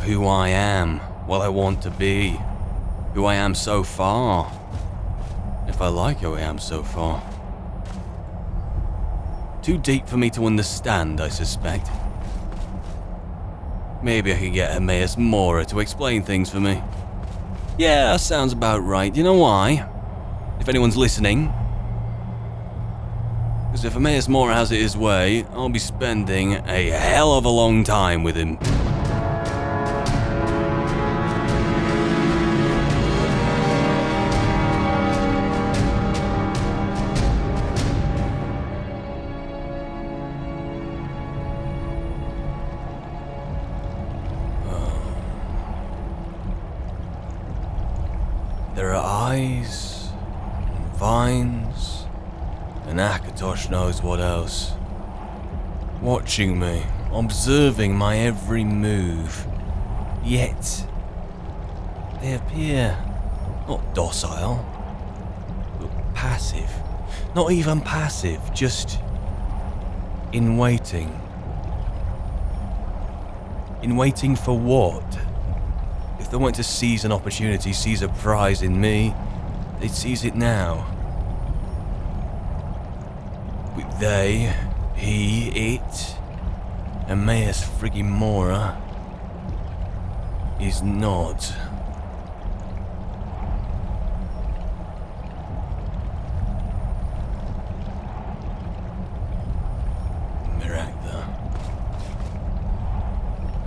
who I am, what I want to be, who I am so far. If I like who I am so far. Too deep for me to understand, I suspect. Maybe I could get Emmaus Mora to explain things for me. Yeah, that sounds about right. You know why? If anyone's listening. Because if Emmaus Mora has it his way, I'll be spending a hell of a long time with him. There are eyes, and vines, and Akatosh knows what else. Watching me, observing my every move. Yet, they appear not docile, but passive. Not even passive, just in waiting. In waiting for what? If they want to seize an opportunity, seize a prize in me, they'd seize it now. With they, he, it, Emmaus friggin' Mora is not.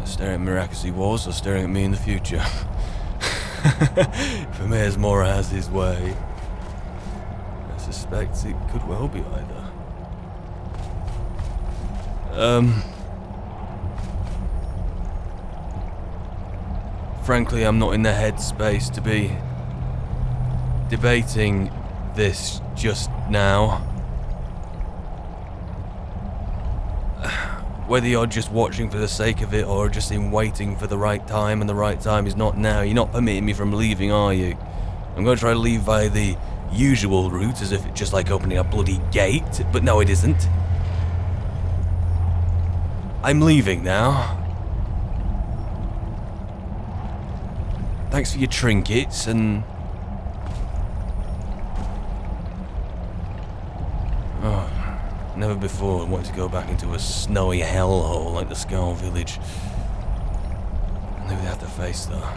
Staring at Mirak as he was, or staring at me in the future. If Emmaus Mora has his way, I suspect it could well be either. Frankly, I'm not in the headspace to be debating this just now. Whether you're just watching for the sake of it or just in waiting for the right time, and the right time is not now. You're not permitting me from leaving, are you? I'm going to try to leave via the usual route, as if it's just like opening a bloody gate, but no, it isn't. I'm leaving now. Thanks for your trinkets, and... oh. Never before wanted to go back into a snowy hellhole like the Skull Village. And who do I have to face though?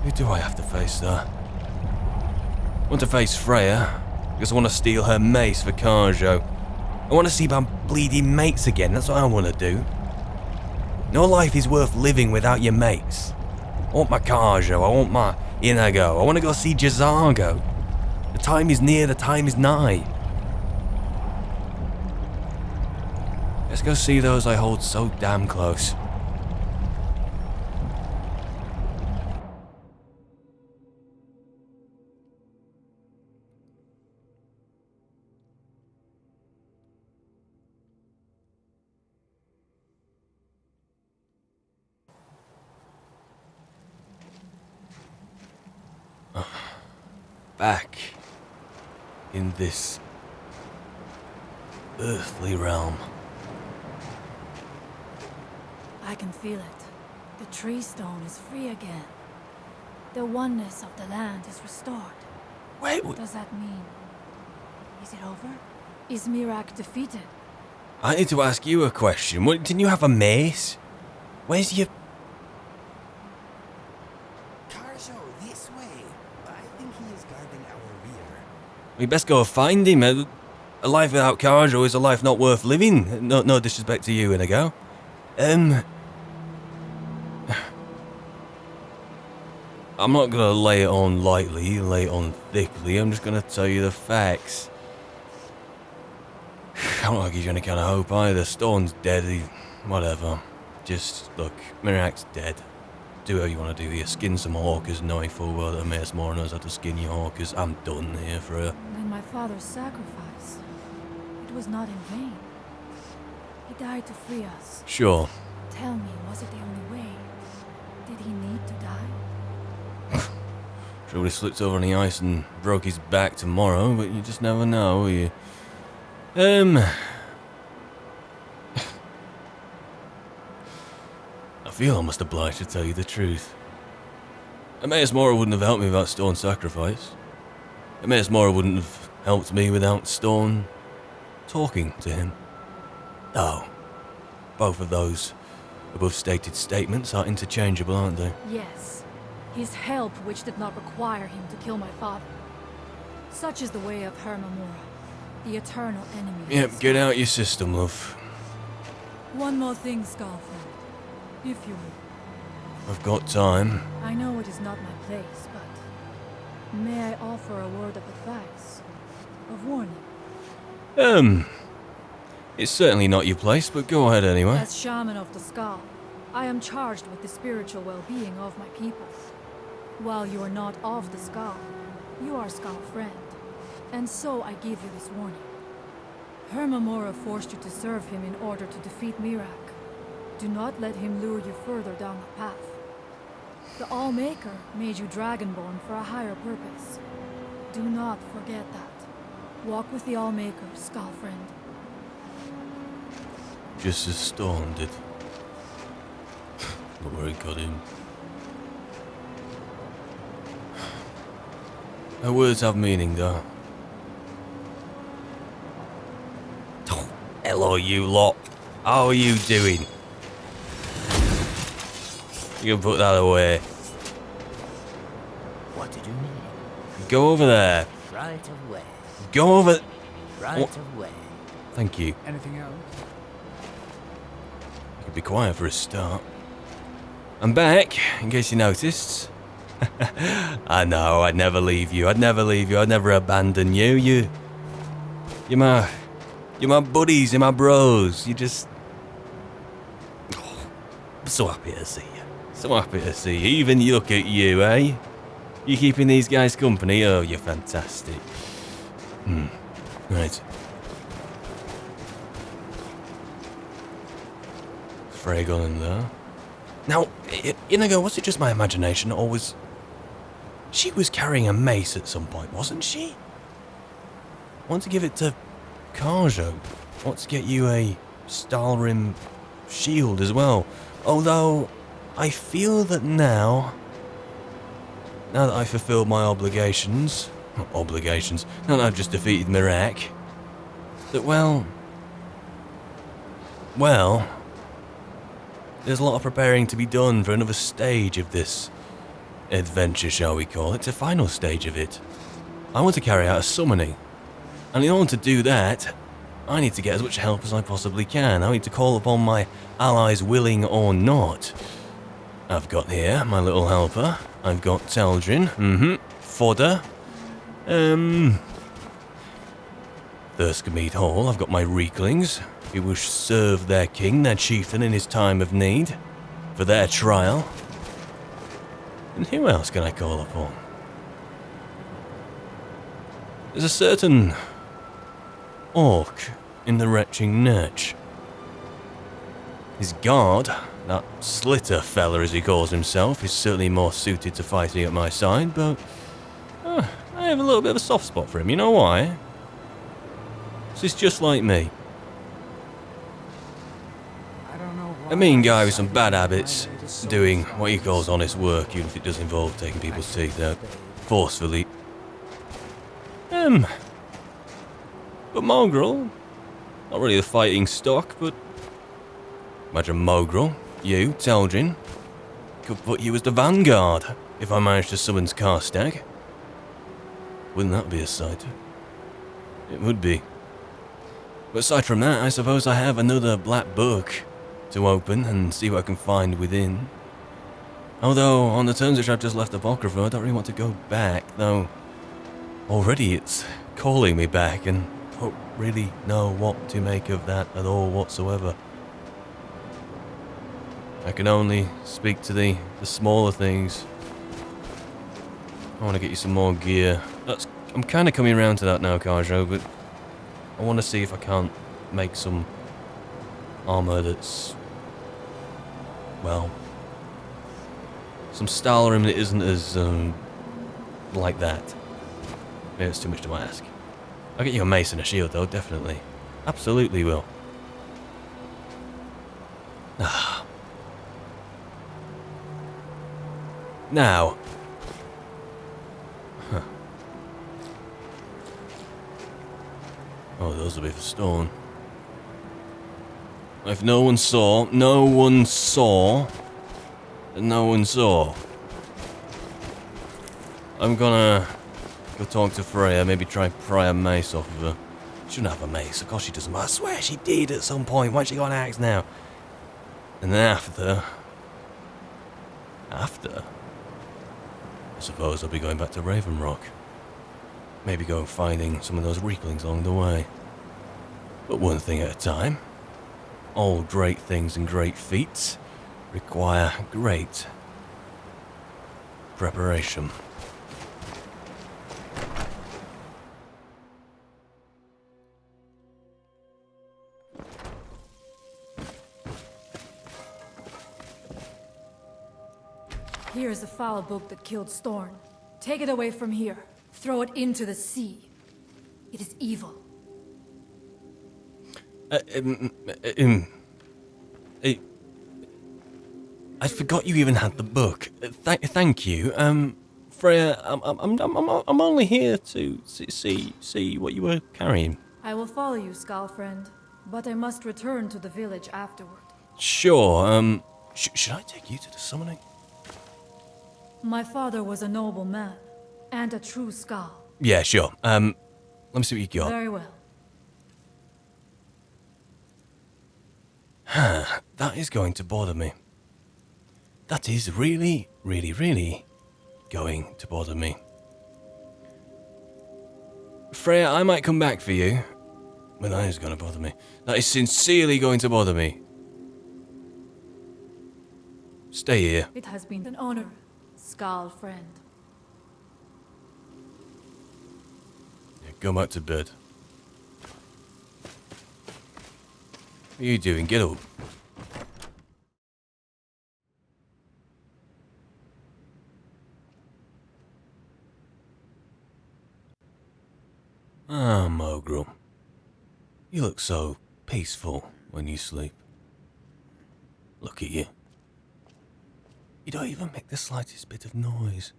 Who do I have to face though? I want to face Freya, because I want to steal her mace for Karjo. I want to see my bleeding mates again, that's what I want to do. No life is worth living without your mates. I want my Karjo, I want my Inago, I want to go see Jazargo. The time is near, the time is nigh. Let's go see those I hold so damn close. Back in this earthly realm. I can feel it. The tree stone is free again. The oneness of the land is restored. Wait, what does that mean? Is it over? Is Mirak defeated? I need to ask you a question. What, didn't you have a mace? Where's your... Karjo, this way. I think he is guarding our rear. We best go find him. A life without Karjo is a life not worth living. No disrespect to you, Inigo. I'm not gonna lay it on lightly, lay it on thickly. I'm just gonna tell you the facts. I don't want to give you any kind of hope either. Storn's dead, whatever. Just, look, Mirak's dead. Do whatever you want to do here. Skin some hawkers, knowing full well that Emmaus Mora knows how to skin your hawkers. I'm done here for her. Then my father's sacrifice, it was not in vain. He died to free us. Sure. Tell me, was it the only way? Did he need to die? Sure would have slipped over on the ice and broke his back tomorrow, but you just never know, will you? I feel almost obliged to tell you the truth. Emmaus Mora wouldn't have helped me without Storn's sacrifice. Emmaus Mora wouldn't have helped me without Storn talking to him. Oh, both of those above stated statements are interchangeable, aren't they? Yes, his help which did not require him to kill my father. Such is the way of Hermamora, the eternal enemy. Yep, get out your system, love. One more thing, Skullfront, if you will. I've got time. I know it is not my place, but may I offer a word of advice, of warning? It's certainly not your place, but go ahead anyway. As shaman of the Skull, I am charged with the spiritual well-being of my people. While you are not of the Skull, you are Skull friend, and so I give you this warning. Hermamora forced you to serve him in order to defeat Miraak. Do not let him lure you further down the path. The Allmaker made you Dragonborn for a higher purpose. Do not forget that. Walk with the Allmaker, Skull friend. Just as Storm did. Look where he got him. Her words have meaning, though. Oh, hello, you lot. How are you doing? You can put that away. What did you need? Go over there. Right away. Go over. Right away. Thank you. Anything else? You could be quiet for a start. I'm back, in case you noticed. I know, I'd never leave you. I'd never abandon you. You're my buddies, you're my bros. You just... Oh, I'm so happy to see you. So happy to see you. Even you, look at you, eh? You keeping these guys company? Oh, you're fantastic. Right. Fragon in there. Now, Inigo, was it just my imagination, or was... She was carrying a mace at some point, wasn't she? I want to give it to Karjo. I want to get you a Skyrim shield as well. Although, I feel that now that I've fulfilled my obligations, now that I've just defeated Miraak, that well, there's a lot of preparing to be done for another stage of this adventure, shall we call it. It's a final stage of it. I want to carry out a summoning, and in order to do that, I need to get as much help as I possibly can. I need to call upon my allies, willing or not. I've got here my little helper. I've got Teldrin, fodder, Thurskamead Hall. I've got my Reclings, who will serve their king, their chieftain in his time of need, for their trial. And who else can I call upon? There's a certain orc in the retching Nurch. His guard, that Slitter fella as he calls himself, is certainly more suited to fighting at my side, but I have a little bit of a soft spot for him. You know why? He's just like me. A mean guy with some bad habits, doing what he calls honest work, even if it does involve taking people's teeth out, forcefully. But Mogrel, not really the fighting stock, but imagine Mogrel, you, Teldrin, could put you as the vanguard if I managed to summon Karstag. Wouldn't that be a sight? It would be. But aside from that, I suppose I have another black book to open and see what I can find within. Although, on the terms which I've just left Apocrypha, I don't really want to go back, though already it's calling me back and don't really know what to make of that at all whatsoever. I can only speak to the smaller things. I want to get you some more gear. I'm kind of coming around to that now, Karjo, but I want to see if I can't make some armor that's, well, some Skyrim that isn't as, like that. Maybe it's too much to ask. I'll get you a mace and a shield, though, definitely. Absolutely will. Now. Huh. Oh, those will be for stone. If no one saw, then no one saw. I'm gonna go talk to Freya, maybe try and pry a mace off of her. She shouldn't have a mace, of course she doesn't. I swear she did at some point. Why'd she got an axe now? And then after, I suppose I'll be going back to Raven Rock. Maybe go finding some of those reclings along the way. But one thing at a time. All great things and great feats require great preparation. Here is the foul book that killed Storn. Take it away from here. Throw it into the sea. It is evil. I forgot you even had the book. Thank you. Freya, I'm only here to see what you were carrying. I will follow you, Skull friend, but I must return to the village afterward. Sure. Should I take you to the summoning? My father was a noble man and a true Skull. Yeah, sure. Let me see what you got. Very well. That is going to bother me. That is really, really, really going to bother me. Freya, I might come back for you, but that is going to bother me. That is sincerely going to bother me. Stay here. It has been an honor, Skull friend. Yeah, go back to bed. What are you doing? Get up. Ah, Mogul. You look so peaceful when you sleep. Look at you. You don't even make the slightest bit of noise.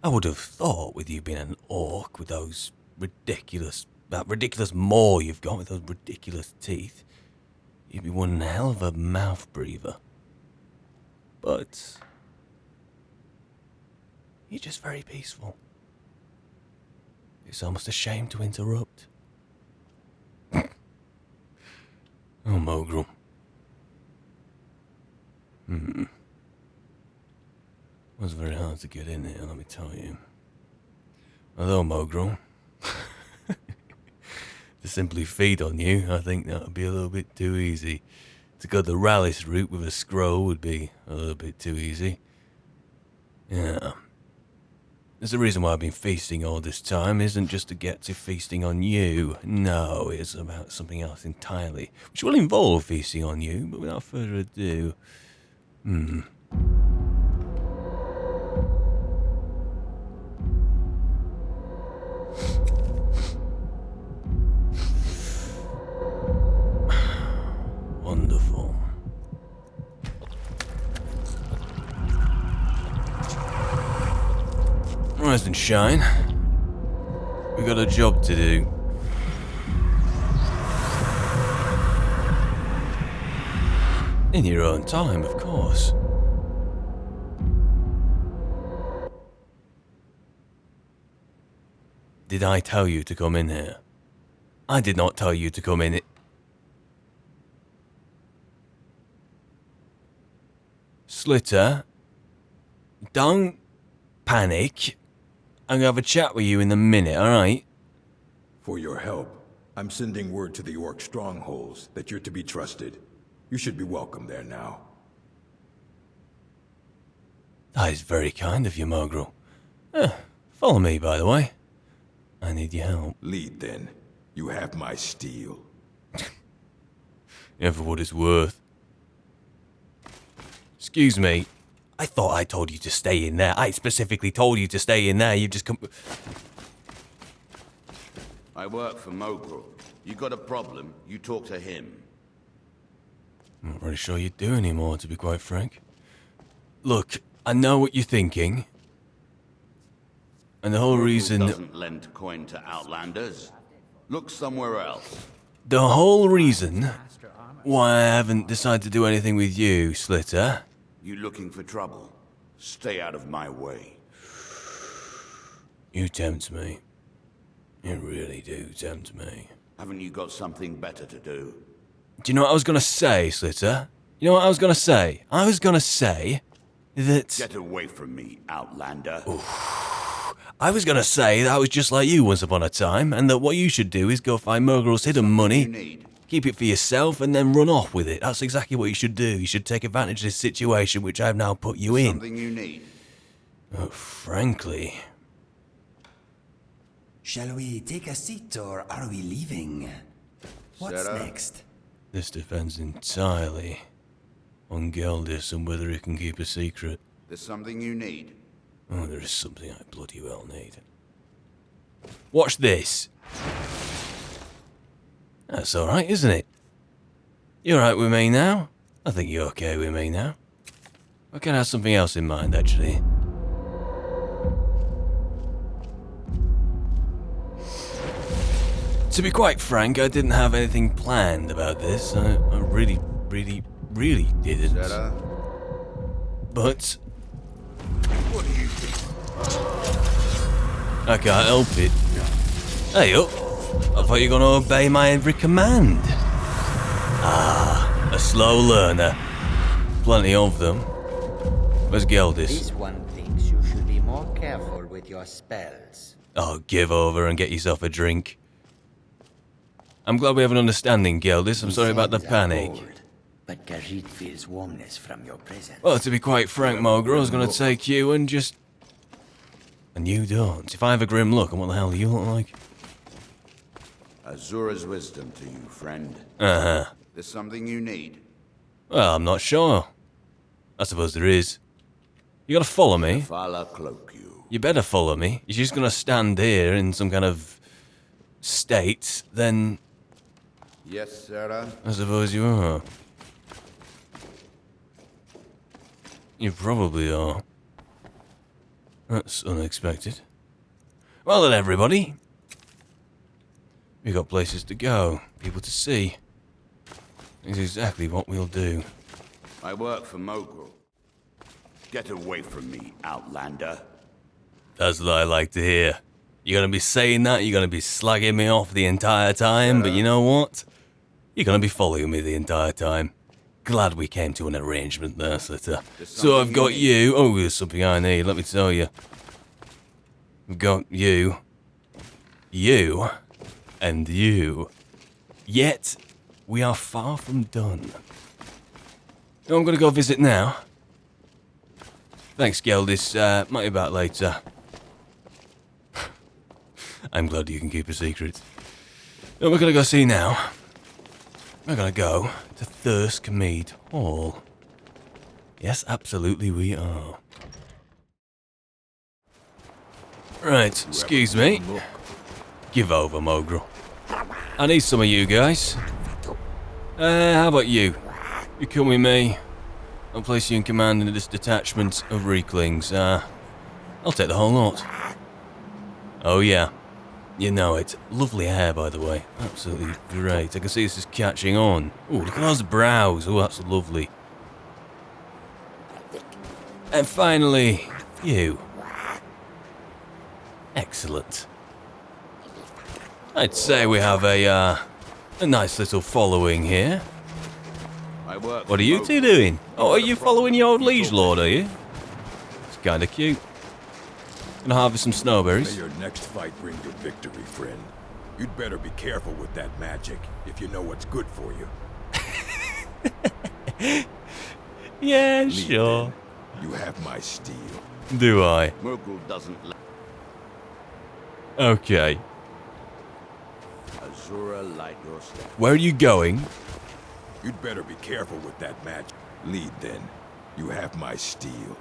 I would have thought, with you being an orc with those that ridiculous maw you've got with those ridiculous teeth, you'd be one hell of a mouth breather. But you're just very peaceful. It's almost a shame to interrupt. Oh, Mogul. It was very hard to get in here, let me tell you. Although, Mogul, to simply feed on you, I think that would be a little bit too easy. To go the Rallis route with a scroll would be a little bit too easy. Yeah. There's a reason why I've been feasting all this time. It isn't just to get to feasting on you. No, it's about something else entirely, which will involve feasting on you, but without further ado... Wonderful. Rise and shine. We got a job to do. In your own time, of course. Did I tell you to come in here? I did not tell you to come in it. Slitter, don't panic. I'm gonna have a chat with you in a minute, alright? For your help, I'm sending word to the orc strongholds that you're to be trusted. You should be welcome there now. That is very kind of you, Mogul. Follow me, by the way. I need your help. Lead then. You have my steel. Yeah, for what it's worth. Excuse me. I thought I told you to stay in there. I specifically told you to stay in there. You just come... I work for Mogul. You got a problem, you talk to him. I'm not really sure you do anymore, to be quite frank. Look, I know what you're thinking. And the whole reason... doesn't lend coin to outlanders. Look somewhere else. The whole reason why I haven't decided to do anything with you, Slitter... You looking for trouble? Stay out of my way. You tempt me. You really do tempt me. Haven't you got something better to do? Do you know what I was going to say, Slitter? You know what I was going to say? I was going to say that... Get away from me, outlander. I was going to say that I was just like you once upon a time, and that what you should do is go find Morgrul's hidden money, keep it for yourself, and then run off with it. That's exactly what you should do. You should take advantage of this situation which I've now put you in. Something you need. Oh, frankly... Shall we take a seat or are we leaving? What's Sarah? next? This depends entirely on Geldis and whether he can keep a secret. There's something you need. Oh, there is something I bloody well need. Watch this. That's alright, isn't it? You alright with me now? I think you're okay with me now. I can have something else in mind, actually. To be quite frank, I didn't have anything planned about this. I really didn't. Sarah? But What do you think? I can't help it. Hey up! I thought you were going to obey my every command. Ah, a slow learner. Plenty of them. Where's Geldis? This one thinks you should be more careful with your spells. Oh, give over and get yourself a drink. I'm glad we have an understanding, Geldis. I'm sorry about the Sands are panic. cold, but Khajiit feels warmness from your presence. Well, to be quite frank, Morgrul, I was going to take you and just... And you don't. If I have a grim look, and what the hell do you look like? Azura's wisdom to you, friend. Uh-huh. There's something you need. Well, I'm not sure. I suppose there is. You gotta follow me. Fala cloak you. You better follow me. You're just gonna stand here in some kind of... state, then... Yes, Sarah? I suppose you are. You probably are. That's unexpected. Well then, everybody. We've got places to go, people to see. It's exactly what we'll do. I work for Morgrul. Get away from me, outlander. That's what I like to hear. You're gonna be saying that, you're gonna be slagging me off the entire time, but you know what? You're gonna be following me the entire time. Glad we came to an arrangement there, Slitter. So I've got you. Oh, there's something I need, let me tell you. I've got you. You. And you. Yet, we are far from done. Oh, I'm gonna go visit now. Thanks, Geldis. Might be back later. I'm glad you can keep a secret. What we're gonna go see now. We're gonna go to Thirskmead Hall. Yes, absolutely we are. Right, excuse me. Give over, Morgrul. I need some of you guys. How about you? You come with me. I'll place you in command in this detachment of reclings. I'll take the whole lot. Oh yeah. You know it. Lovely hair, by the way. Absolutely great. I can see this is catching on. Ooh, look at those brows. Oh, that's lovely. And finally, you. Excellent. I'd say we have a nice little following here. I work What are you two doing? Oh, are you following your old liege lord, are you? It's kinda cute. Gonna harvest some May snowberries. your next fight bring you victory, friend. You'd better be careful with that magic, if you know what's good for you. Yeah, Lead, sure. then. You have my steel. Do I? Morgrul doesn't let Okay. Azura light your step. Where are you going? You'd better be careful with that magic. Lead, then. You have my steel.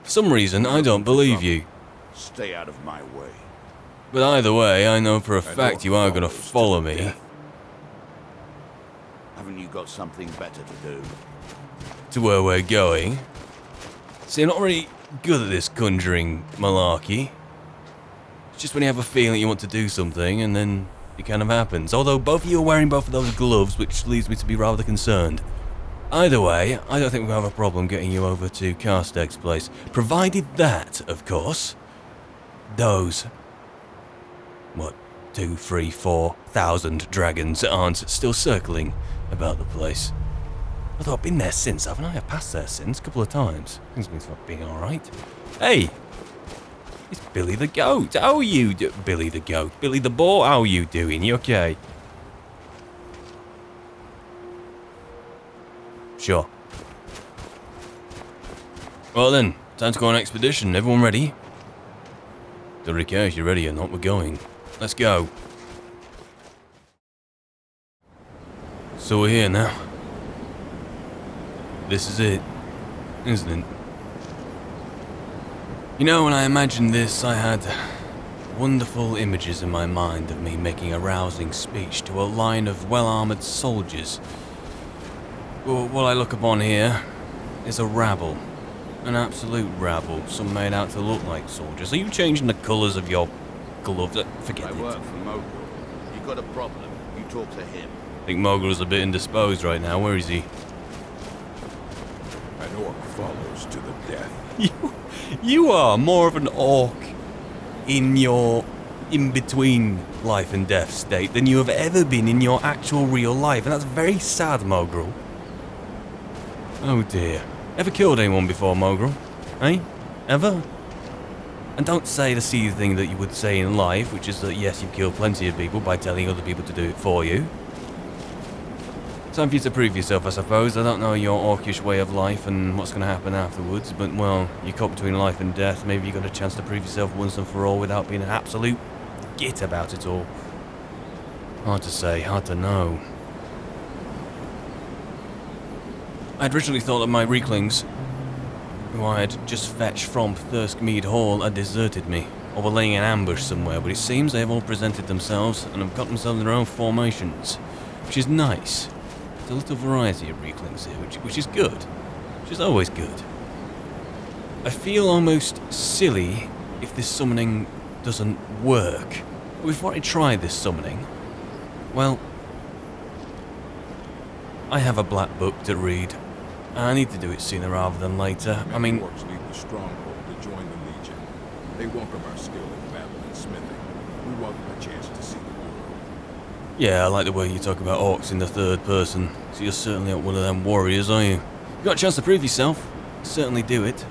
For some reason, I don't believe you. Stay out of my way. But either way, I know for a fact you are gonna follow me. Haven't you got something better to do? to where we're going. See, I'm not really good at this conjuring malarkey. It's just when you have a feeling you want to do something, and then it kind of happens. Although both of you are wearing both of those gloves, which leads me to be rather concerned. Either way, I don't think we'll have a problem getting you over to Carstek's place. Provided that, of course, those, what, 2, 3, 4,000 dragons aren't still circling about the place. Although I've been there since, haven't I? I've passed there since, a couple of times. Things been being alright. Hey! It's Billy the Goat. How are you Billy the Goat? Billy the Boar, how are you doing? You okay? Sure. Well then, time to go on expedition. Everyone ready? Don't really care if you're ready or not, we're going. Let's go. So we're here now. This is it, isn't it? You know, when I imagined this, I had wonderful images in my mind of me making a rousing speech to a line of well-armoured soldiers. Well, what I look upon here is a rabble. An absolute rabble. Some made out to look like soldiers. Are you changing the colours of your gloves? Forget it. I work for Mogul. You got a problem, you talk to him. I think Mogul's a bit indisposed right now. Where is he? An orc follows to the death. You are more of an orc in your in-between life and death state than you have ever been in your actual real life, and that's very sad, Mogul. Oh dear. Ever killed anyone before, Mogul? Eh? Ever? And don't say the silly thing that you would say in life, which is that yes, you've killed plenty of people by telling other people to do it for you. Time for you to prove yourself, I suppose. I don't know your orcish way of life and what's going to happen afterwards, but, well, you're caught between life and death. Maybe you got a chance to prove yourself once and for all without being an absolute git about it all. Hard to say, hard to know. I'd originally thought that my reclings, who I had just fetched from Thirskmead Hall, had deserted me, or were laying an ambush somewhere, but it seems they have all presented themselves and have got themselves in their own formations, which is nice. There's a little variety of reclings here, which is good. Which is always good. I feel almost silly if this summoning doesn't work. But before I try this summoning, well, I have a black book to read. I need to do it sooner rather than later. I mean, orcs leave the stronghold to join the Legion. They welcome our skill in battle and smithing. We welcome a chance to see the world. yeah, I like the way you talk about orcs in the third person. So you're certainly not one of them warriors, are you? You got a chance to prove yourself. Certainly do it.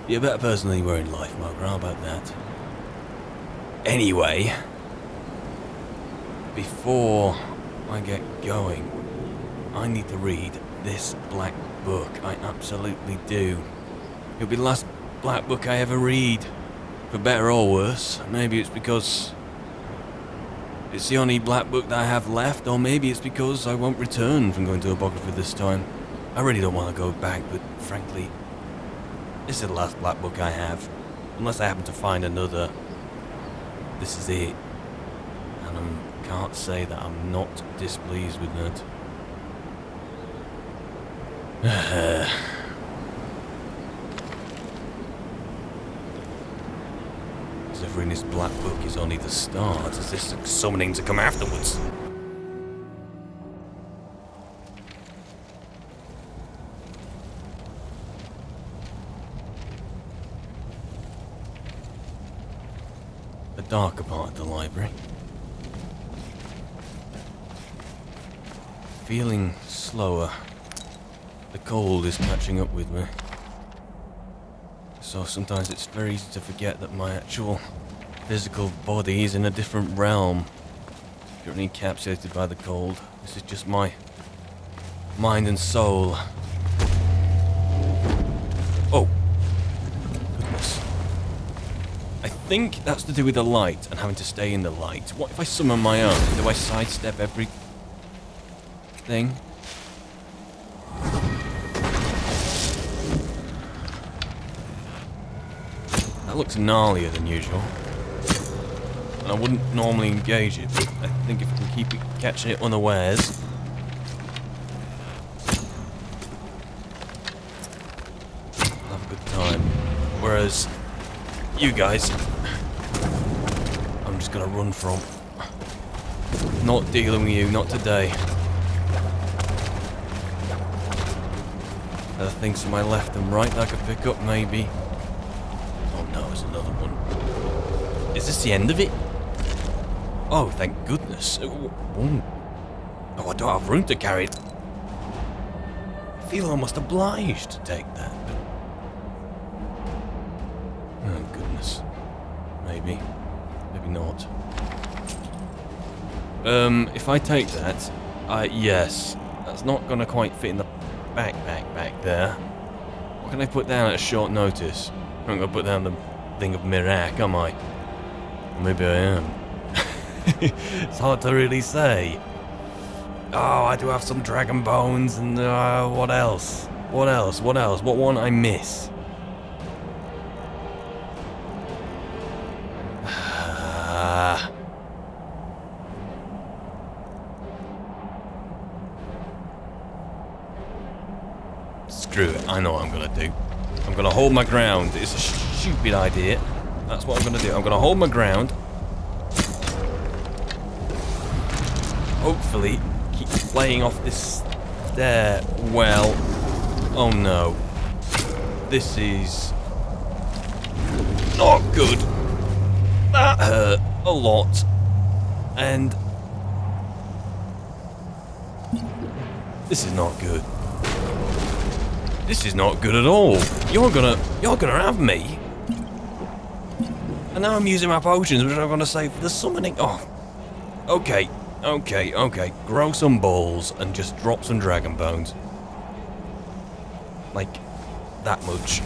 Be a better person than you were in life, Margaret. How about that? Anyway, before I get going, I need to read this black book. I absolutely do. It'll be the last black book I ever read. For better or worse. Maybe it's because it's the only black book that I have left, or maybe it's because I won't return from going to Apocrypha this time. I really don't want to go back, but frankly, this is the last black book I have. Unless I happen to find another, this is it. And I can't say that I'm not displeased with that. As if reading this black book is only the start, is this summoning to come afterwards? The darker part of the library. Feeling slower. The cold is catching up with me. So sometimes it's very easy to forget that my actual physical body is in a different realm. Currently encapsulated by the cold. This is just my mind and soul. Oh. Goodness. I think that's to do with the light and having to stay in the light. What if I summon my own? Do I sidestep every thing? That looks gnarlier than usual. And I wouldn't normally engage it, but I think if I can keep it, catching it unawares. good time. Whereas you guys, I'm just gonna run from. Not dealing with you, not today. There are things to my left and right that I could pick up, maybe. Oh no, there's another one. Is this the end of it? Oh, thank goodness. Oh, I don't have room to carry it. I feel almost obliged to take that, but... Oh, goodness. Maybe. Maybe not. If I take that... yes. That's not gonna quite fit in the backpack back there. What can I put down at a short notice? I'm not gonna put down the thing of Mirac, am I? Maybe I am. It's hard to really say. Oh, I do have some dragon bones and what else? What else? What else? What one I miss? Screw it, I know what I'm gonna do. I'm gonna hold my ground. It's a stupid idea. That's what I'm gonna do. I'm gonna hold my ground. Hopefully, keep playing off this stairwell. Oh no. This is not good. That hurt a lot. And this is not good. This is not good at all. You're gonna have me. And now I'm using my potions, which I'm gonna save for the summoning. Oh, okay. Grow some balls and just drop some dragon bones. Like that much.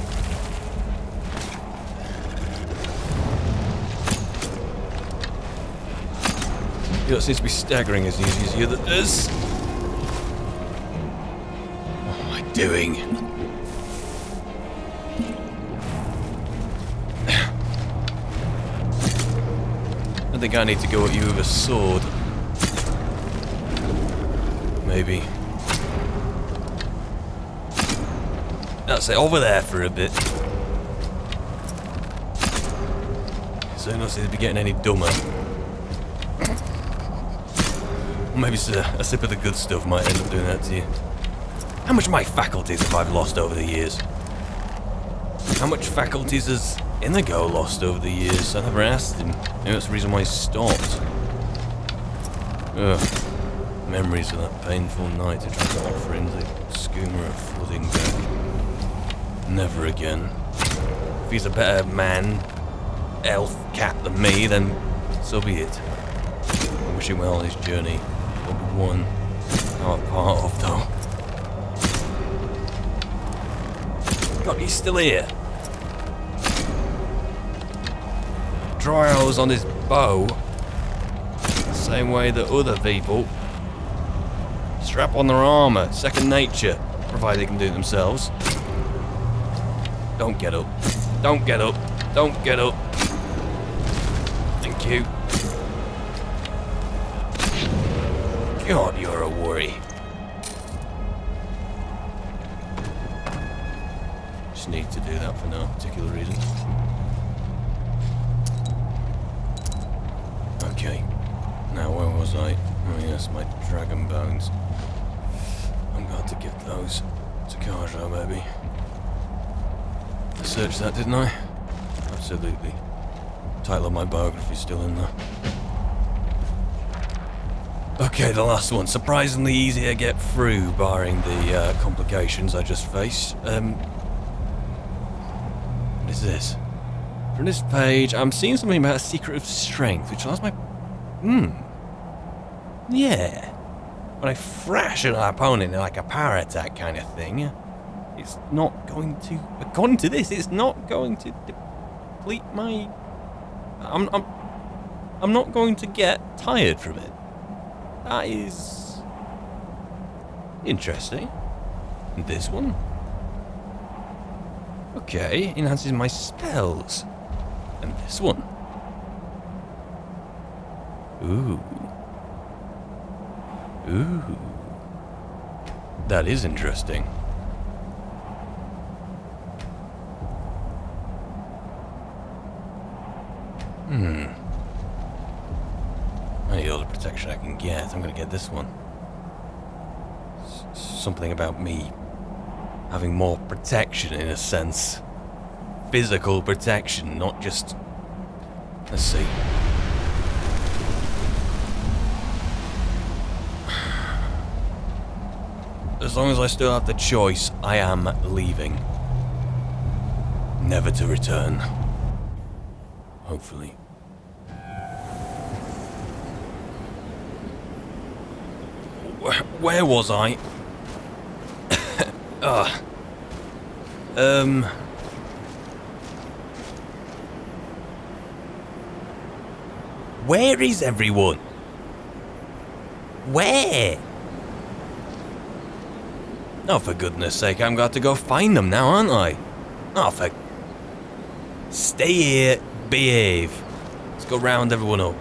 You don't seem to be staggering as easy as the other does. What am I doing? I think I need to go at you with a sword. Maybe. That's it, over there for a bit. So I don't seem to be getting any dumber. Or maybe it's a sip of the good stuff might end up doing that to you. How much of my faculties have I lost over the years? How much faculties has Inigo lost over the years? I never asked him. Maybe that's the reason why he stopped. Ugh. Memories of that painful night to try to offer him the skoomer of flooding deck. Never again. If he's a better man, elf, cat than me, then so be it. I wish him well on his journey. There'll be one I'm a part of, though. God, he's still here. Dry arrows on his bow. Same way that other people strap on their armor. Second nature. Provided they can do it themselves. Don't get up. Don't get up. Don't get up. Thank you. God, you're a worry. Just need to do that for no particular reason. Okay. Now where was I? Oh yes, my dragon bones. I'm going to give those to Karjo, maybe. I searched that, didn't I? Absolutely. Title of my biography's still in there. Okay, the last one. Surprisingly easy to get through, barring the complications I just faced. What is this? From this page, I'm seeing something about a secret of strength, which allows my... Yeah. When I thrash at an opponent in like a power attack kind of thing, it's not going to... According to this, it's not going to deplete my... I'm not going to get tired from it. That is... interesting. And this one? Okay, enhances my spells. And this one? Ooh. Ooh. That is interesting. I need all the protection I can get. I'm gonna get this one. Something about me having more protection in a sense. Physical protection, not just... Let's see. As long as I still have the choice, I am leaving. Never to return. Hopefully. Where was I? Where is everyone? Where? Oh, for goodness sake, I'm going to go find them now, aren't I? Oh, for... Stay here, behave. Let's go round everyone up.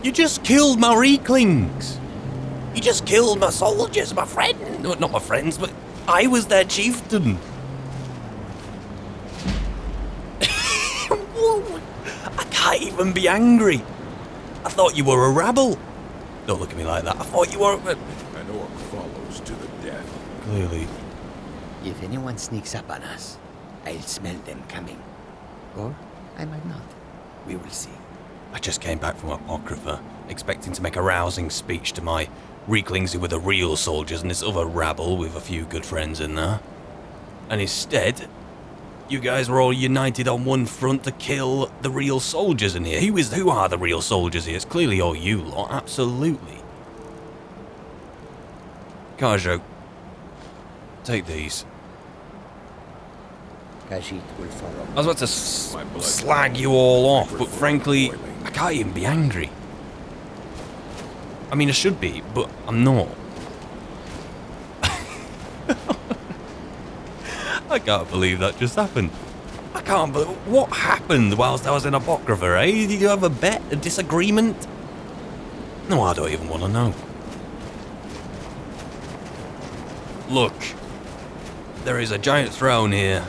You just killed my recluse. You just killed my soldiers, my friend. No, not my friends, but I was their chieftain. I can't even be angry. I thought you were a rabble. Don't look at me like that. I thought you were... An orc follows to the death. Clearly. If anyone sneaks up on us, I'll smell them coming. Or I might not. We will see. I just came back from Apocrypha, expecting to make a rousing speech to my reclings who were the real soldiers and this other rabble with a few good friends in there. And instead, you guys were all united on one front to kill the real soldiers in here. Who are the real soldiers here? It's clearly all you lot, absolutely. Kajo, take these. Khajiit will follow. I was about to slag you all off, but frankly, I can't even be angry. I mean, I should be, but I'm not. I can't believe that just happened. I can't believe... What happened whilst I was in Apocrypha, eh? Did you have a bet? A disagreement? No, I don't even want to know. Look. There is a giant throne here.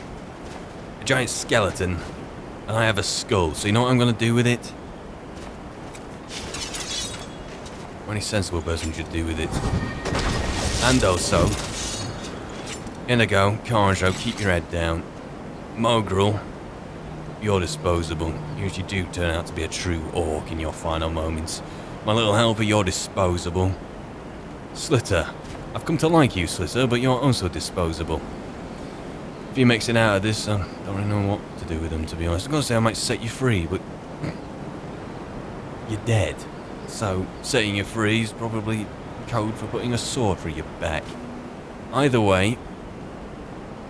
A giant skeleton. And I have a skull, so you know what I'm going to do with it? What any sensible person should do with it. And also... Inigo, Karjo, keep your head down. Mogrul, you're disposable. You usually do turn out to be a true orc in your final moments. My little helper, you're disposable. Slitter, I've come to like you, Slitter, but you're also disposable. If you makes it out of this, I don't really know what to do with them, to be honest. I'm going to say I might set you free, but... You're dead. So, setting you free is probably code for putting a sword through your back. Either way...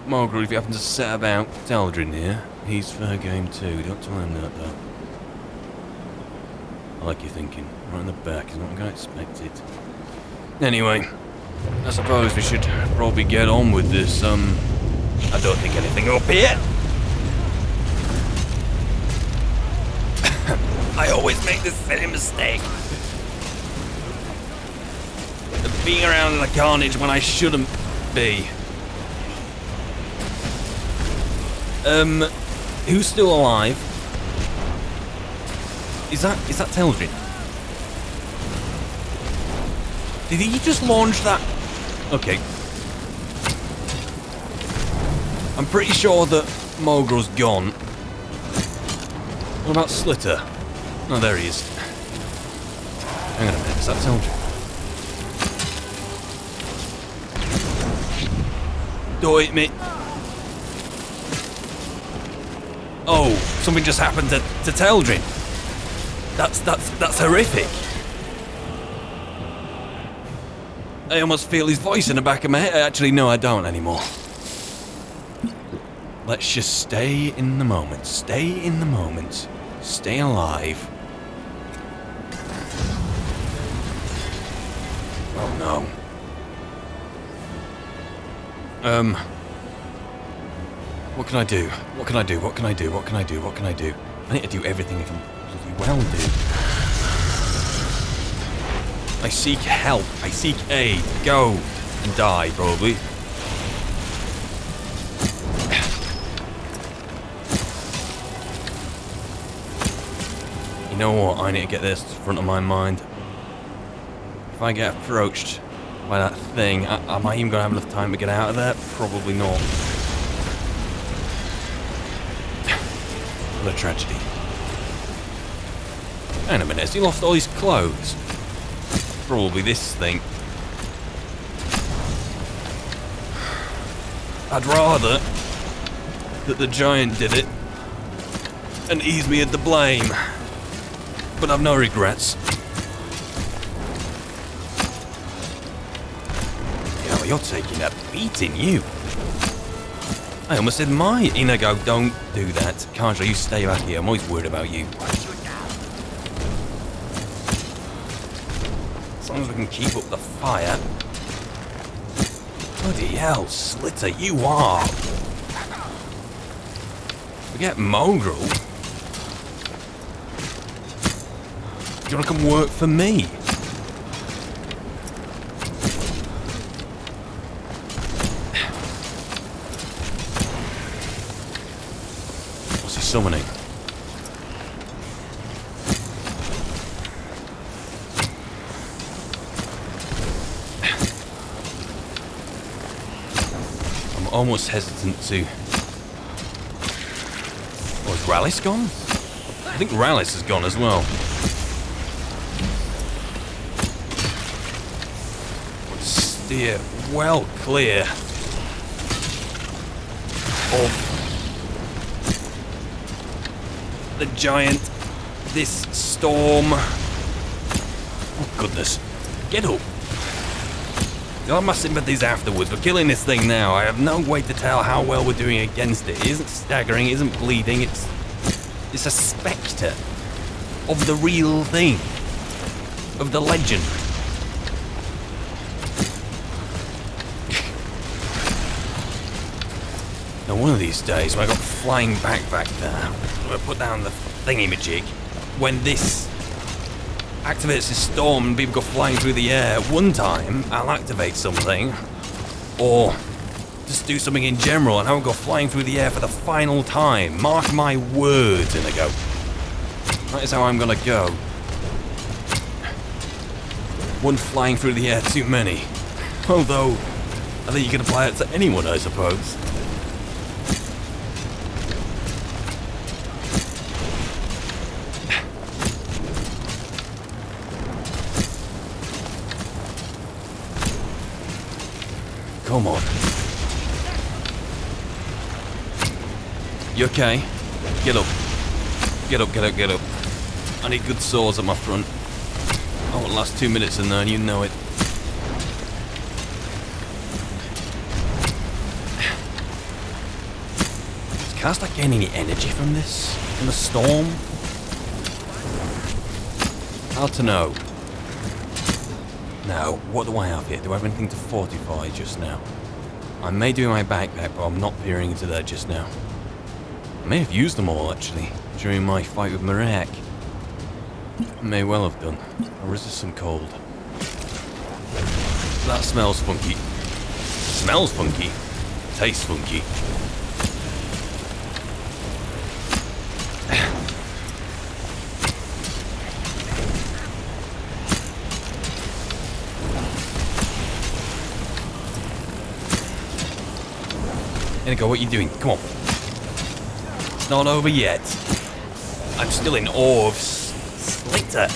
Mogrul, if you happen to set about Teldrin here, he's fair game too. Don't tell him that, though. I like your thinking. Right in the back is not what I expected. Anyway, I suppose we should probably get on with this, I don't think anything up here. I always make this silly mistake. Of being around the carnage when I shouldn't be. Who's still alive? Is that Teldrin? Did he just launch that? Okay. I'm pretty sure that Mogrul's gone. What about Slitter? Oh, there he is. Hang on a minute, is that Teldrin? Don't hit me. Oh, something just happened to Teldrin. That's horrific. I almost feel his voice in the back of my head. Actually, no, I don't anymore. Let's just stay in the moment. Stay in the moment. Stay alive. Oh no. What can I do? What can I do? What can I do? What can I do? What can I do? I need to do everything I can bloody well do. I seek help. I seek aid. Go and die, probably. You know what? I need to get this to the front of my mind. If I get approached by that thing, am I even going to have enough time to get out of there? Probably not. What a tragedy. Hang on a minute, has he lost all his clothes? Probably this thing. I'd rather that the giant did it and ease me of the blame. But I've no regrets. Yeah, well, you're taking a beating, you. I almost said my Inigo, don't do that. Kandra, you stay back here. I'm always worried about you. As long as we can keep up the fire. Bloody hell, Slitter, you are. Forget Mongrel. Do you want to come work for me? What's he summoning? I'm almost hesitant to... Oh, is Rallis gone? I think Rallis has gone as well. Steer well clear of the giant, this storm. Oh goodness, get up. You'll have my sympathies afterwards, but killing this thing now, I have no way to tell how well we're doing against it. It isn't staggering, it isn't bleeding, it's a spectre of the real thing, of the legend. Now one of these days, when I got flying back there, I put down the thingy-majig, when this activates this storm and people go flying through the air, one time I'll activate something, or just do something in general, and I will go flying through the air for the final time. Mark my words, Inigo. That is how I'm gonna go. One flying through the air too many. Although, I think you can apply it to anyone, I suppose. Come on. You okay? Get up. Get up, get up, get up. I need good swords at my front. I won't last 2 minutes in there, and you know it. Is Caster gaining any energy from this? From the storm? Hard to know. Now, what do I have here? Do I have anything to fortify just now? I may do my backpack, but I'm not peering into there just now. I may have used them all, actually, during my fight with Marek. May well have done. I'll resist some cold. That smells funky. Smells funky. Tastes funky. Inigo, what are you doing? Come on. It's not over yet. I'm still in awe of Slitter.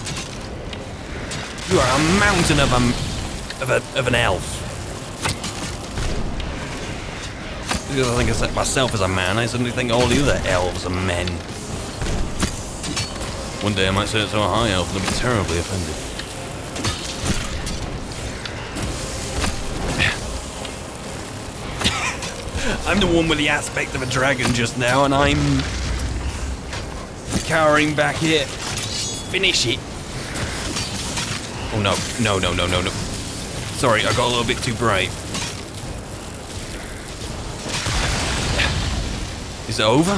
You are a mountain of an elf. Because I think of myself as a man, I suddenly think all the other elves are men. One day I might say it to a high elf and they'll be terribly offended. I'm the one with the aspect of a dragon just now, and I'm cowering back here. Finish it. Oh no, no, no, no, no, no. Sorry, I got a little bit too brave. Is it over?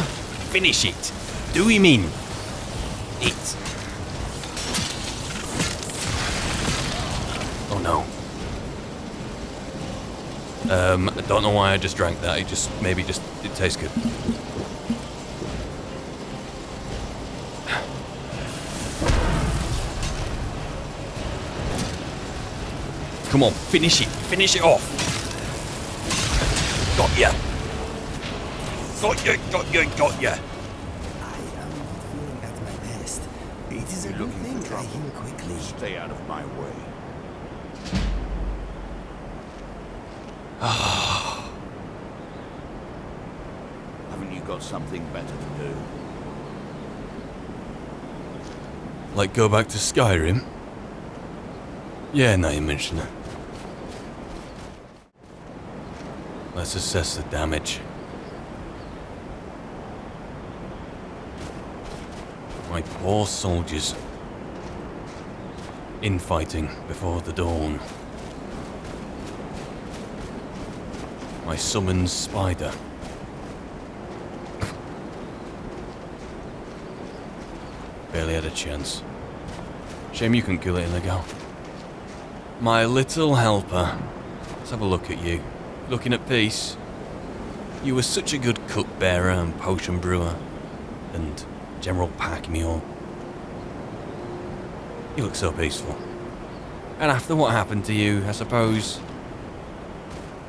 Finish it. Do you mean it? Oh no. I don't know why I just drank that. It tastes good. Come on, finish it. Finish it off. Got ya. Got ya. I am not feeling at my best. It is a You're good looking thing for trouble. I heal quickly. Stay out of my way. Haven't you got something better to do? Like go back to Skyrim? Yeah, now you mention it. Let's assess the damage. My poor soldiers. Infighting before the dawn. My summoned spider. Barely had a chance. Shame you couldn't kill it in a go. My little helper. Let's have a look at you. Looking at peace. You were such a good cupbearer and potion brewer. And general pack mule. You look so peaceful. And after what happened to you, I suppose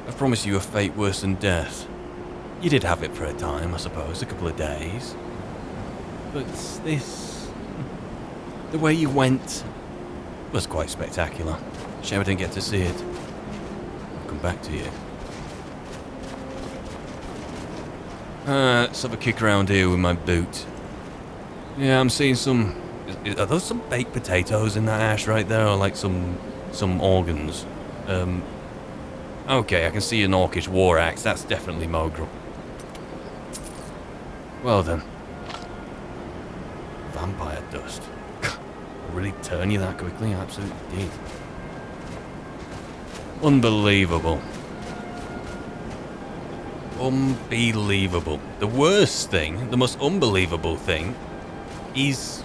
I've promised you a fate worse than death. You did have it for a time, I suppose, a couple of days. But this... the way you went was quite spectacular. Shame I didn't get to see it. I'll come back to you. Let's have a kick around here with my boot. Yeah, I'm seeing some... Are those some baked potatoes in that ash right there, or like some organs? Okay, I can see an orcish war axe. That's definitely Mogrel. Well then. Vampire dust. Really turn you that quickly? Absolutely did. Unbelievable. Unbelievable. The worst thing, the most unbelievable thing, is...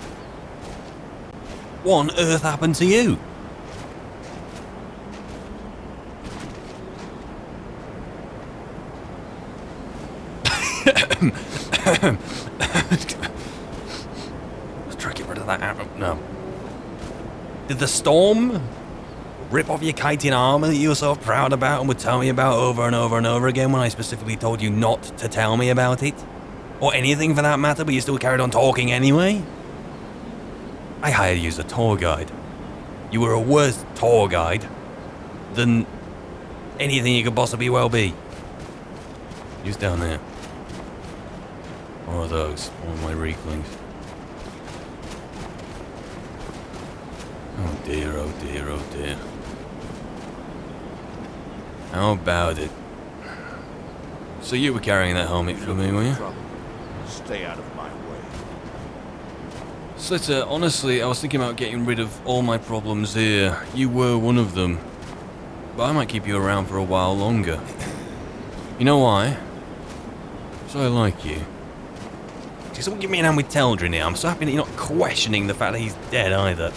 what on earth happened to you? Let's try to get rid of that arrow. No. Did the storm rip off your chitin armor that you were so proud about and would tell me about over and over and over again when I specifically told you not to tell me about it? Or anything for that matter, but you still carried on talking anyway? I hired you as a tour guide. You were a worse tour guide than anything you could possibly well be. Who's down there? Or are those? All my recluse. Oh dear, oh dear, oh dear. How about it? So you were carrying that helmet for me, were you? Trouble. Stay out of my way. Slitter, honestly, I was thinking about getting rid of all my problems here. You were one of them. But I might keep you around for a while longer. You know why? So I like you. Just don't give me an hand with Teldrin here. I'm so happy that you're not questioning the fact that he's dead either.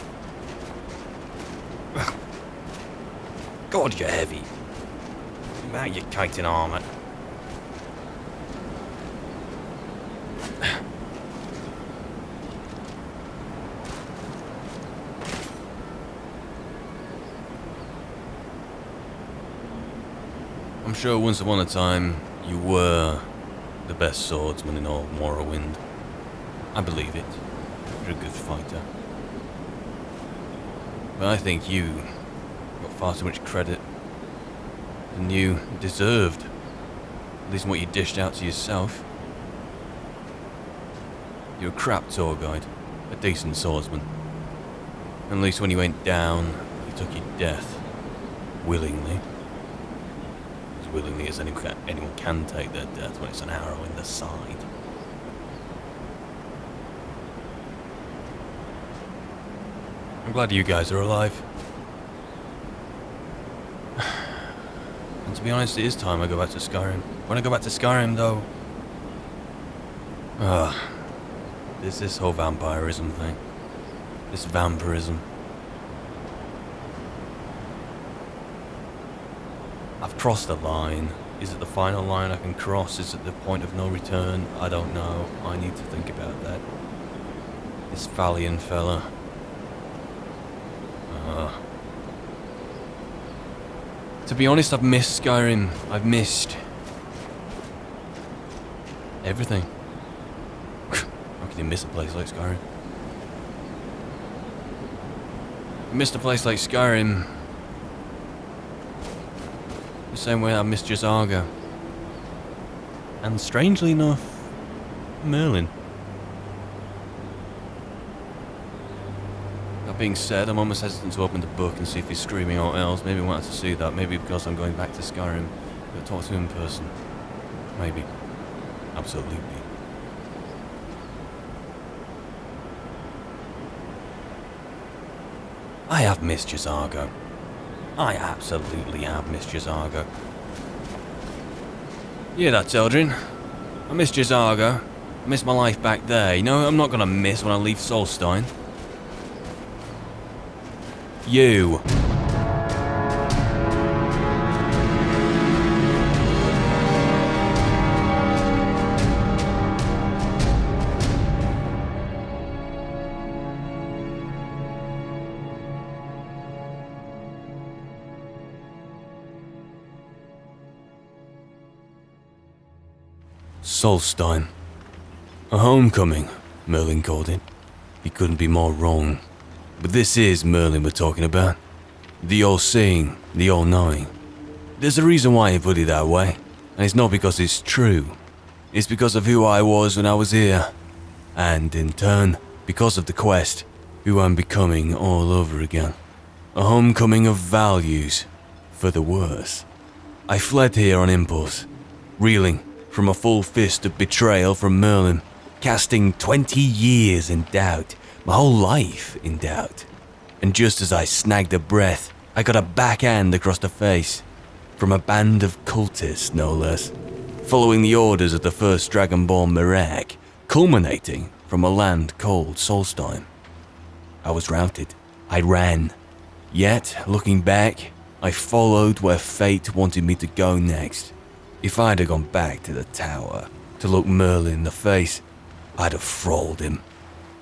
God, you're heavy. About your chitin armor. I'm sure once upon a time you were the best swordsman in all Morrowind. I believe it. You're a good fighter. But I think you got far too much credit than you deserved. At least what you dished out to yourself. You're a crap tour guide, a decent swordsman. At least when you went down, you took your death. Willingly. As willingly as anyone can take their death when it's an arrow in the side. I'm glad you guys are alive. And to be honest, it is time I go back to Skyrim. When I go back to Skyrim, though, This whole vampirism thing. This vampirism. I've crossed the line. Is it the final line I can cross? Is it the point of no return? I don't know. I need to think about that. This Valian fella. To be honest, I've missed Skyrim. I've missed everything. How can you miss a place like Skyrim? I missed a place like Skyrim the same way I missed Jazaga. And strangely enough, Merlin. That being said, I'm almost hesitant to open the book and see if he's screaming or else. Maybe I wanted to see that. Maybe because I'm going back to Skyrim. But talk to him in person. Maybe. Absolutely. I have missed Jazaga. I absolutely have missed Jazaga. Yeah, that's Eldrin. I miss Jazaga. I miss my life back there. You know, I'm not gonna miss when I leave Solstein. You. Solstein. A homecoming, Merlin called it. He couldn't be more wrong. But this is Merlin we're talking about. The all-seeing, the all-knowing. There's a reason why he put it that way, and it's not because it's true. It's because of who I was when I was here. And in turn, because of the quest, who I'm becoming all over again. A homecoming of values, for the worse. I fled here on impulse, reeling from a full fist of betrayal from Merlin, casting 20 years in doubt, my whole life in doubt. And just as I snagged a breath, I got a backhand across the face, from a band of cultists no less, following the orders of the first Dragonborn Merak, culminating from a land called Solstein. I was routed. I ran. Yet, looking back, I followed where fate wanted me to go next. If I'd have gone back to the tower to look Merlin in the face, I'd have thralled him.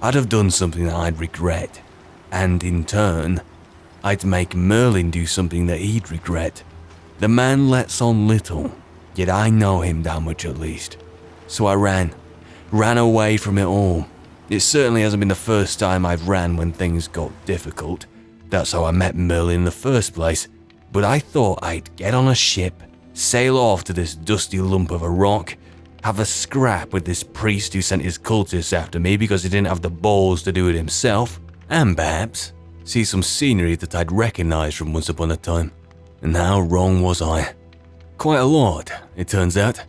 I'd have done something that I'd regret. And in turn, I'd make Merlin do something that he'd regret. The man lets on little, yet I know him that much at least. So I ran away from it all. It certainly hasn't been the first time I've ran when things got difficult. That's how I met Merlin in the first place. But I thought I'd get on a ship, sail off to this dusty lump of a rock, have a scrap with this priest who sent his cultists after me because he didn't have the balls to do it himself, and perhaps see some scenery that I'd recognise from once upon a time. And how wrong was I? Quite a lot, it turns out.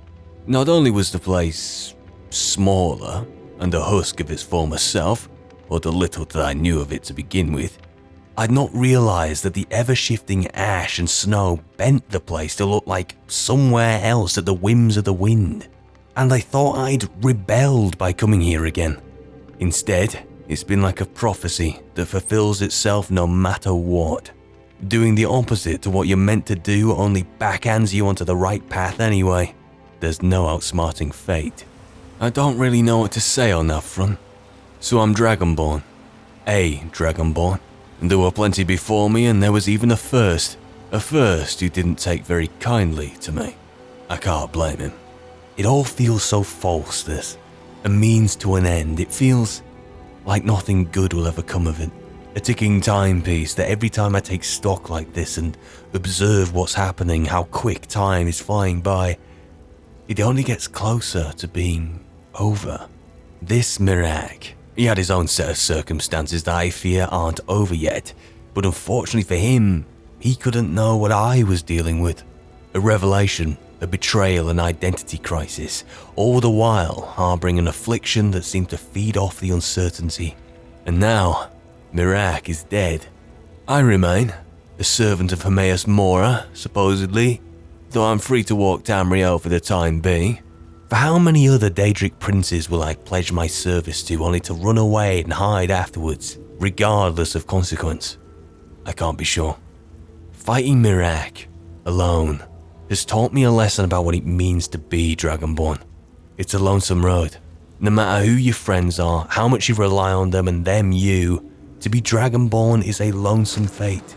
Not only was the place smaller and a husk of its former self, or the little that I knew of it to begin with, I'd not realised that the ever-shifting ash and snow bent the place to look like somewhere else at the whims of the wind. And I thought I'd rebelled by coming here again. Instead, it's been like a prophecy that fulfills itself no matter what. Doing the opposite to what you're meant to do only backhands you onto the right path anyway. There's no outsmarting fate. I don't really know what to say on that front. So I'm Dragonborn. A Dragonborn. And there were plenty before me, and there was even a first who didn't take very kindly to me. I can't blame him. It all feels so false, this. A means to an end. It feels like nothing good will ever come of it. A ticking timepiece that every time I take stock like this and observe what's happening, how quick time is flying by, it only gets closer to being over. This Merak, he had his own set of circumstances that I fear aren't over yet, but unfortunately for him, he couldn't know what I was dealing with. A revelation, a betrayal, an identity crisis, all the while harbouring an affliction that seemed to feed off the uncertainty. And now, Merak is dead. I remain, a servant of Hermaeus Mora, supposedly, though I'm free to walk Tamriel for the time being. For how many other Daedric princes will I pledge my service to only to run away and hide afterwards, regardless of consequence? I can't be sure. Fighting Mirac, alone, has taught me a lesson about what it means to be Dragonborn. It's a lonesome road. No matter who your friends are, how much you rely on them and them you, to be Dragonborn is a lonesome fate.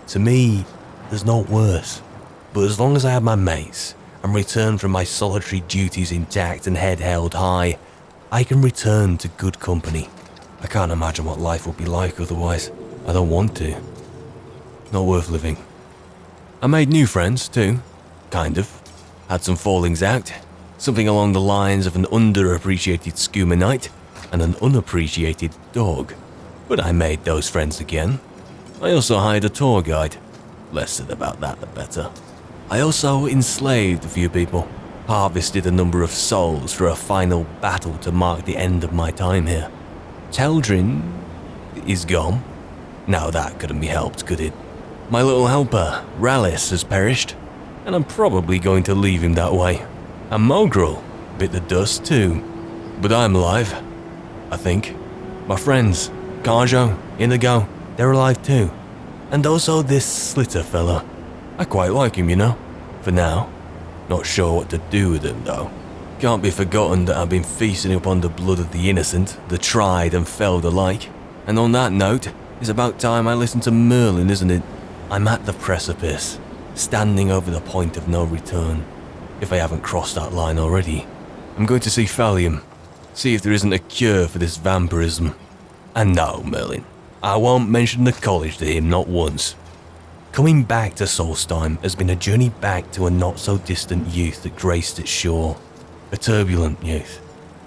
To me, there's no worse. But as long as I have my mates, and return from my solitary duties intact and head held high, I can return to good company. I can't imagine what life would be like otherwise. I don't want to. Not worth living. I made new friends too, kind of. Had some fallings out, something along the lines of an underappreciated skooma knight and an unappreciated dog. But I made those friends again. I also hired a tour guide. Less said about that the better. I also enslaved a few people, harvested a number of souls for a final battle to mark the end of my time here. Teldrin is gone. Now that couldn't be helped, could it? My little helper, Rallis, has perished, and I'm probably going to leave him that way. And Mogrel bit the dust too. But I'm alive, I think. My friends, Karjo, Inigo, they're alive too. And also this Slitter fella. I quite like him, you know, for now. Not sure what to do with him, though. Can't be forgotten that I've been feasting upon the blood of the innocent, the tried and felled alike. And on that note, it's about time I listen to Merlin, isn't it? I'm at the precipice, standing over the point of no return. If I haven't crossed that line already, I'm going to see Fallium, see if there isn't a cure for this vampirism. And no, Merlin, I won't mention the college to him, not once. Coming back to Solstheim has been a journey back to a not-so-distant youth that graced its shore. A turbulent youth.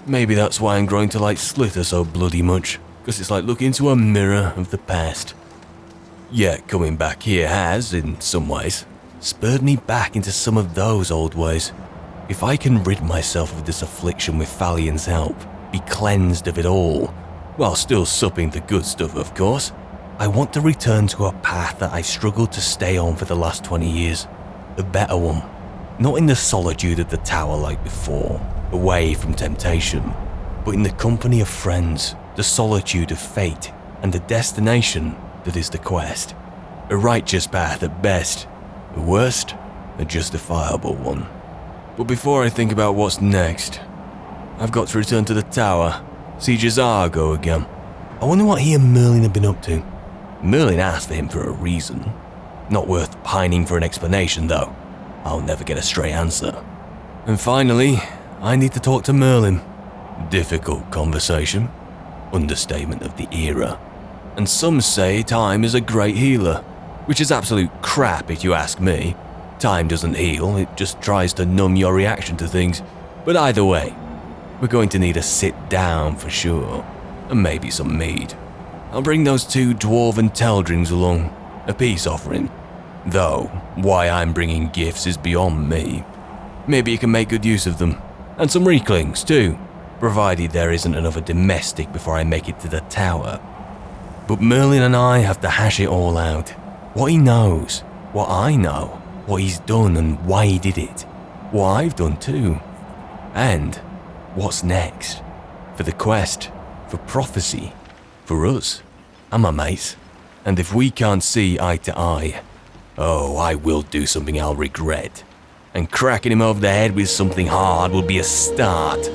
Maybe that's why I'm growing to like Slitter so bloody much, because it's like looking into a mirror of the past. Yet coming back here has, in some ways, spurred me back into some of those old ways. If I can rid myself of this affliction with Falion's help, be cleansed of it all, while still supping the good stuff, of course, I want to return to a path that I struggled to stay on for the last 20 years. A better one. Not in the solitude of the tower like before, away from temptation, but in the company of friends, the solitude of fate, and the destination that is the quest. A righteous path at best, at worst, a justifiable one. But before I think about what's next, I've got to return to the tower, see Jazargo again. I wonder what he and Merlin have been up to. Merlin asked for him for a reason. Not worth pining for an explanation, though. I'll never get a straight answer. And finally, I need to talk to Merlin. Difficult conversation. Understatement of the era. And some say time is a great healer, which is absolute crap if you ask me. Time doesn't heal, it just tries to numb your reaction to things. But either way, we're going to need a sit down for sure, and maybe some mead. I'll bring those 2 dwarven Teldrins along, a peace offering. Though, why I'm bringing gifts is beyond me. Maybe you can make good use of them. And some reclings too, provided there isn't another domestic before I make it to the tower. But Merlin and I have to hash it all out. What he knows, what I know, what he's done and why he did it. What I've done too. And what's next. For the quest, for prophecy, for us, and my mates. And if we can't see eye to eye, oh, I will do something I'll regret. And cracking him over the head with something hard will be a start.